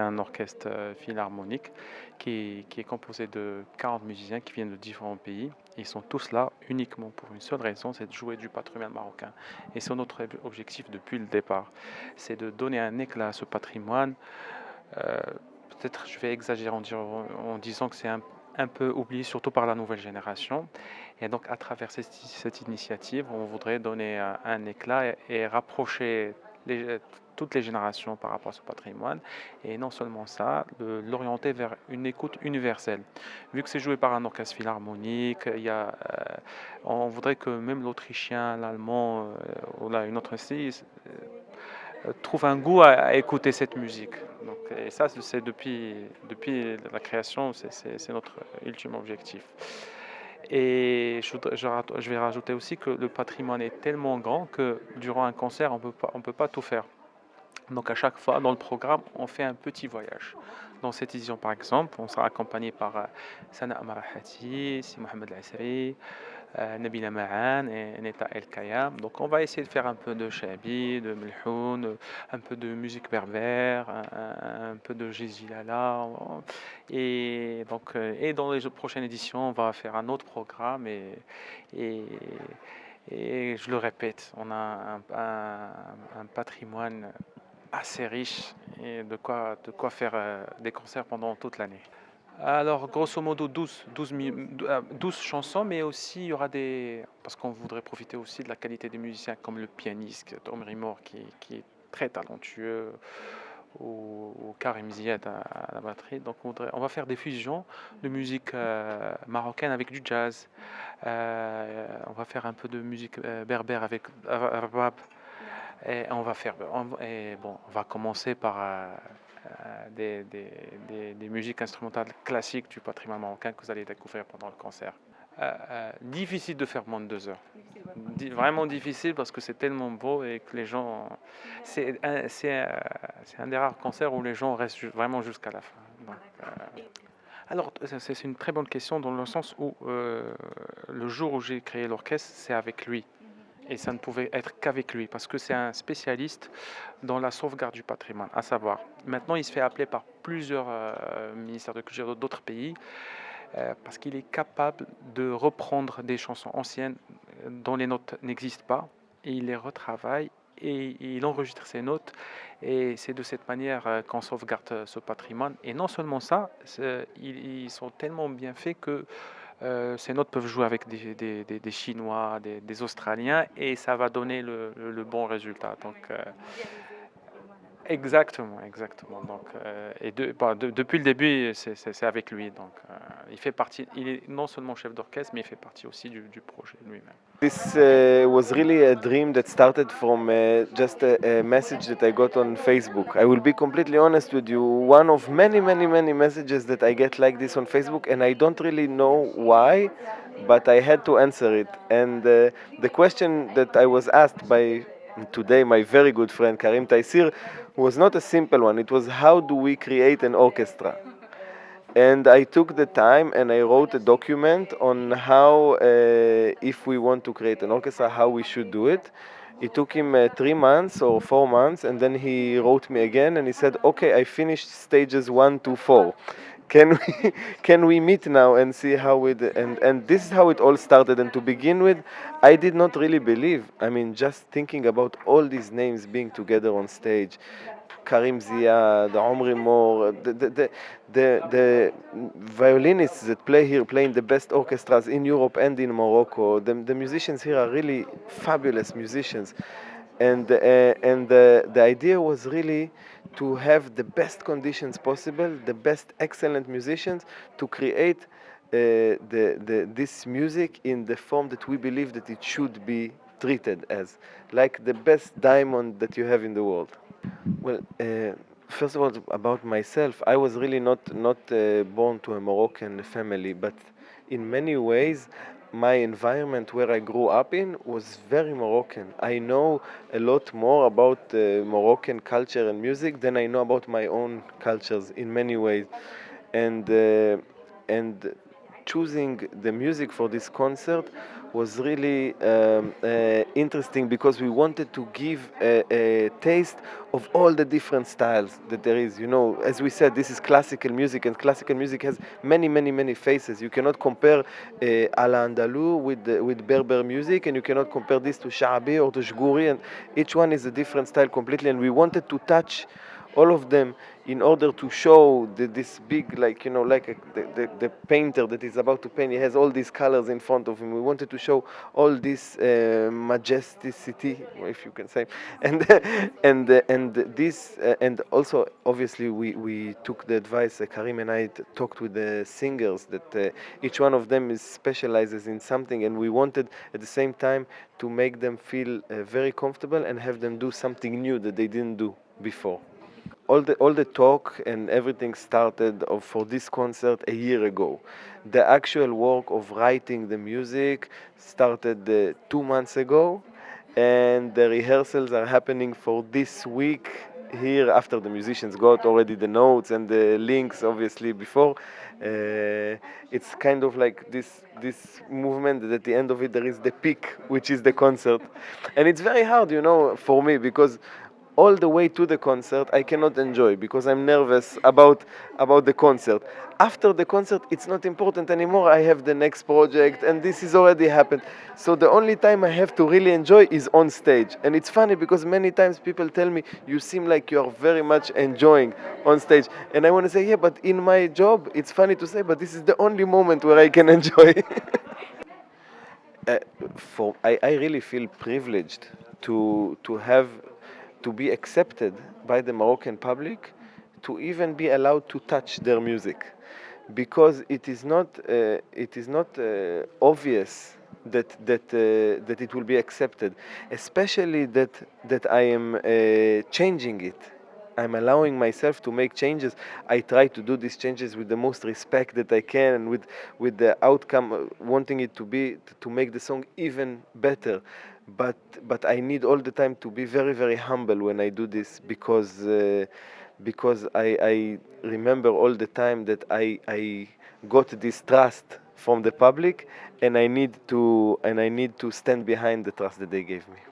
c'est un orchestre philharmonique qui est composé de 40 musiciens qui viennent de différents pays. Ils sont tous là uniquement pour une seule raison, c'est de jouer du patrimoine marocain. Et c'est notre objectif depuis le départ, c'est de donner un éclat à ce patrimoine. Euh, Peut-être je vais exagérer en disant que c'est un peu oublié, surtout par la nouvelle génération. Et donc, à travers cette initiative, on voudrait donner un éclat et rapprocher les- toutes les générations par rapport à ce patrimoine. Et non seulement ça, l'orienter vers une écoute universelle. Vu que c'est joué par un orchestre philharmonique, on voudrait que même l'Autrichien, l'Allemand ou là, une autre style trouve un goût à écouter cette musique. Donc, et ça, c'est depuis la création, c'est notre ultime objectif. Et je vais rajouter aussi que le patrimoine est tellement grand que durant un concert, on peut pas tout faire. Donc à chaque fois, dans le programme, on fait un petit voyage. Dans cette édition, par exemple, on sera accompagné par Sana Amarahati, Si Mohamed Al-Asri, Nabila Ma'an et Neta El Kayam. Donc on va essayer de faire un peu de shabi, de melhoun, un peu de musique berbère, un peu de jizilala. Et dans les prochaines éditions, on va faire un autre programme et, et je le répète, on a un patrimoine assez riche et de quoi faire des concerts pendant toute l'année. Alors, grosso modo, 12 chansons, mais aussi il y aura des. Parce qu'on voudrait profiter aussi de la qualité des musiciens, comme le pianiste Tom Rimor, qui est très talentueux, ou Karim Ziad à la batterie. Donc, on va faire des fusions de musique marocaine avec du jazz. On va faire un peu de musique berbère avec rap. Et on va commencer par des musiques instrumentales classiques du patrimoine marocain que vous allez découvrir pendant le concert. Difficile de faire moins de 2 heures. Vraiment difficile parce que c'est tellement beau et que les gens. C'est un des rares concerts où les gens restent vraiment jusqu'à la fin. Donc, alors, c'est une très bonne question dans le sens où le jour où j'ai créé l'orchestre, c'est avec lui. Et ça ne pouvait être qu'avec lui, parce que c'est un spécialiste dans la sauvegarde du patrimoine, à savoir. Maintenant, il se fait appeler par plusieurs ministères de culture d'autres pays, parce qu'il est capable de reprendre des chansons anciennes dont les notes n'existent pas, et il les retravaille, et il enregistre ces notes, et c'est de cette manière qu'on sauvegarde ce patrimoine. Et non seulement ça, ils sont tellement bien faits que ces notes peuvent jouer avec des Chinois, des Australiens, et ça va donner le bon résultat. Donc, exactement, exactement. Donc, depuis le début, c'est avec lui. Donc, il est non seulement chef d'orchestre, mais il fait partie aussi du projet lui-même. This was really a dream that started from just a message that I got on Facebook. I will be completely honest with you, one of many, many, many messages that I get like this on Facebook, and I don't really know why, but I had to answer it. And the question that I was asked by today my very good friend Karim Taisir was not a simple one. It was, how do we create an orchestra? And I took the time and I wrote a document on how, if we want to create an orchestra, how we should do it. It took him 3 months or 4 months, and then he wrote me again and he said, "Okay, I finished stages 1 to 4. Can we can we meet now and see how it?" And this is how it all started. And to begin with, I did not really believe. I mean, just thinking about all these names being together on stage, Karim Ziad, Omri Moore, the violinists that play here, playing the best orchestras in Europe and in Morocco. The musicians here are really fabulous musicians. And the idea was really to have the best conditions possible, the best excellent musicians to create this music in the form that we believe that it should be treated as, like the best diamond that you have in the world. Well, first of all, about myself, I was really not born to a Moroccan family, but in many ways, my environment where I grew up in was very Moroccan. I know a lot more about Moroccan culture and music than I know about my own cultures in many ways, and choosing the music for this concert was really interesting because we wanted to give a taste of all the different styles that there is. You know, as we said, this is classical music, and classical music has many, many, many faces. You cannot compare Ala Andalou with Berber music, and you cannot compare this to Sha'abi or to Shguri, and each one is a different style completely. And we wanted to touch all of them in order to show this big, like, you know, like the painter that is about to paint, he has all these colors in front of him. We wanted to show all this majesticity, if you can say, and and this and also obviously we took the advice. Karim and I talked with the singers that each one of them is specializes in something, and we wanted at the same time to make them feel very comfortable and have them do something new that they didn't do before. All the talk and everything started for this concert a year ago. The actual work of writing the music started 2 months ago, and the rehearsals are happening for this week here after the musicians got already the notes and the links obviously before. It's kind of like this movement that at the end of it there is the peak, which is the concert, and it's very hard, you know, for me, because all the way to the concert I cannot enjoy because I'm nervous about the concert. After the concert it's not important anymore. I have the next project and this is already happened. So the only time I have to really enjoy is on stage. And it's funny because many times people tell me, you seem like you are very much enjoying on stage. And I want to say, yeah, but in my job, it's funny to say, but this is the only moment where I can enjoy. I really feel privileged to be accepted by the Moroccan public, to even be allowed to touch their music, because it is not obvious that it will be accepted, especially that I am changing it. I'm allowing myself to make changes. I try to do these changes with the most respect that I can, and with the outcome, wanting it to make the song even better. But I need all the time to be very, very humble when I do this, because I remember all the time that I got this trust from the public, and I need to stand behind the trust that they gave me.